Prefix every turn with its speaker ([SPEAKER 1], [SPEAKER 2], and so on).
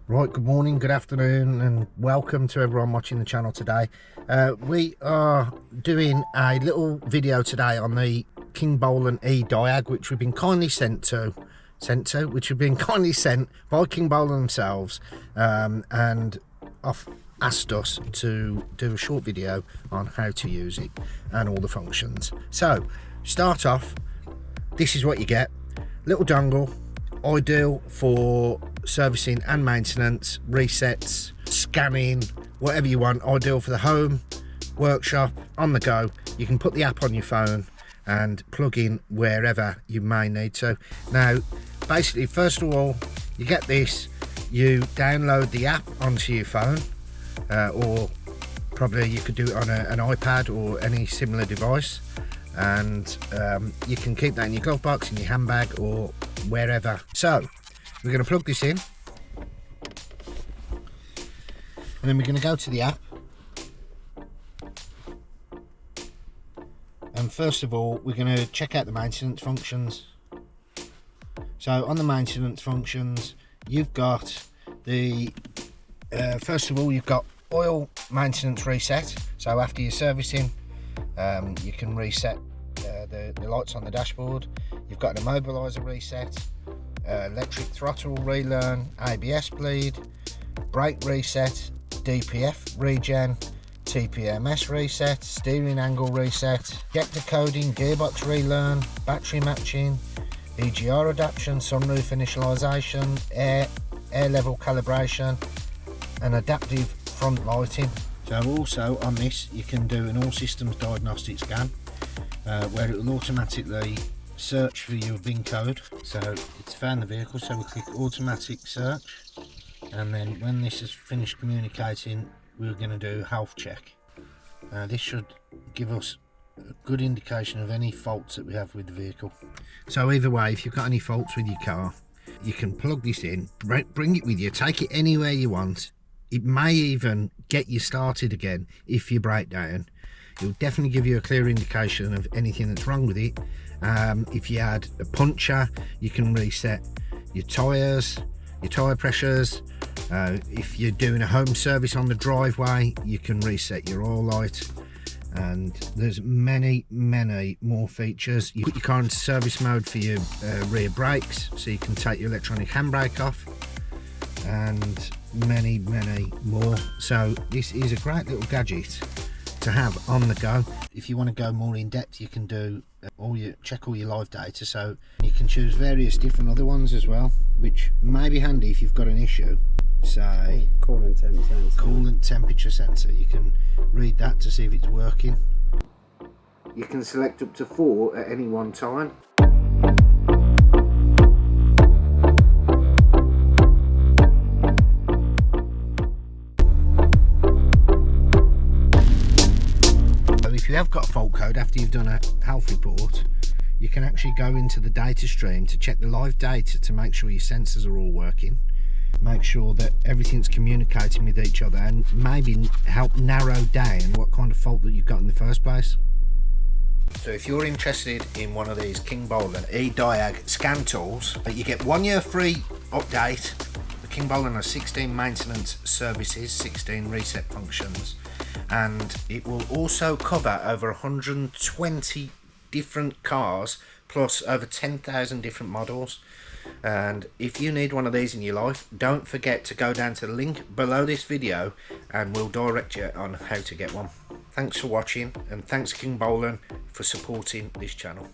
[SPEAKER 1] Right, good morning, good afternoon, and welcome to everyone watching the channel today. We are doing a little video today on the Kingbolen Ediag, which we've been kindly sent by Kingbolen themselves, and asked us to do a short video on how to use it and all the functions. So, start off, this is what you get. Little dongle, ideal for servicing and maintenance, resets, scanning, whatever you want. Ideal for the home, workshop, on the go. You can put the app on your phone and plug in wherever you may need to. Now, basically, first of all, you get this, you download the app onto your phone, or probably you could do it on an iPad or any similar device, and you can keep that in your glove box, in your handbag, or wherever. So we're going to plug this in, and then we're going to go to the app, and first of all we're going to check out the maintenance functions. So on the maintenance functions, you've got the first of all, you've got oil maintenance reset. So after your servicing, you can reset the lights on the dashboard. You've got an immobiliser reset, electric throttle relearn, ABS bleed, brake reset, DPF regen, TPMS reset, steering angle reset, injector coding, gearbox relearn, battery matching, EGR adaptation, sunroof initialisation, air level calibration, and adaptive front lighting. So also on this you can do an all systems diagnostic scan, where it will automatically search for your VIN code. So it's found the vehicle, so we'll click automatic search, and then when this is finished communicating, we're going to do health check. This should give us a good indication of any faults that we have with the vehicle. So either way, if you've got any faults with your car, you can plug this in, bring it with you, take it anywhere you want. It may even get you started again if you break down. It will definitely give you a clear indication of anything that's wrong with it. If you had a puncture, you can reset your tyres, your tyre pressures. If you're doing a home service on the driveway, you can reset your oil light. And there's many more features. You put your car into service mode for your rear brakes, so you can take your electronic handbrake off, and many more. So this is a great little gadget to have on the go. If you want to go more in depth, you can do check all your live data, so you can choose various different other ones as well, which may be handy if you've got an issue. Say coolant temperature sensor, you can read that to see if it's working. You can select up to 4 at any one time. If you have got a fault code after you've done a health report, you can actually go into the data stream to check the live data to make sure your sensors are all working, make sure that everything's communicating with each other, and maybe help narrow down what kind of fault that you've got in the first place. So if you're interested in one of these Kingbolen Ediag scan tools, you get 1 year free update. The Kingbolen has 16 maintenance services, 16 reset functions, and it will also cover over 120 different cars, plus over 10,000 different models. And if you need one of these in your life, don't forget to go down to the link below this video and we'll direct you on how to get one. Thanks for watching, and thanks Kingbolen for supporting this channel.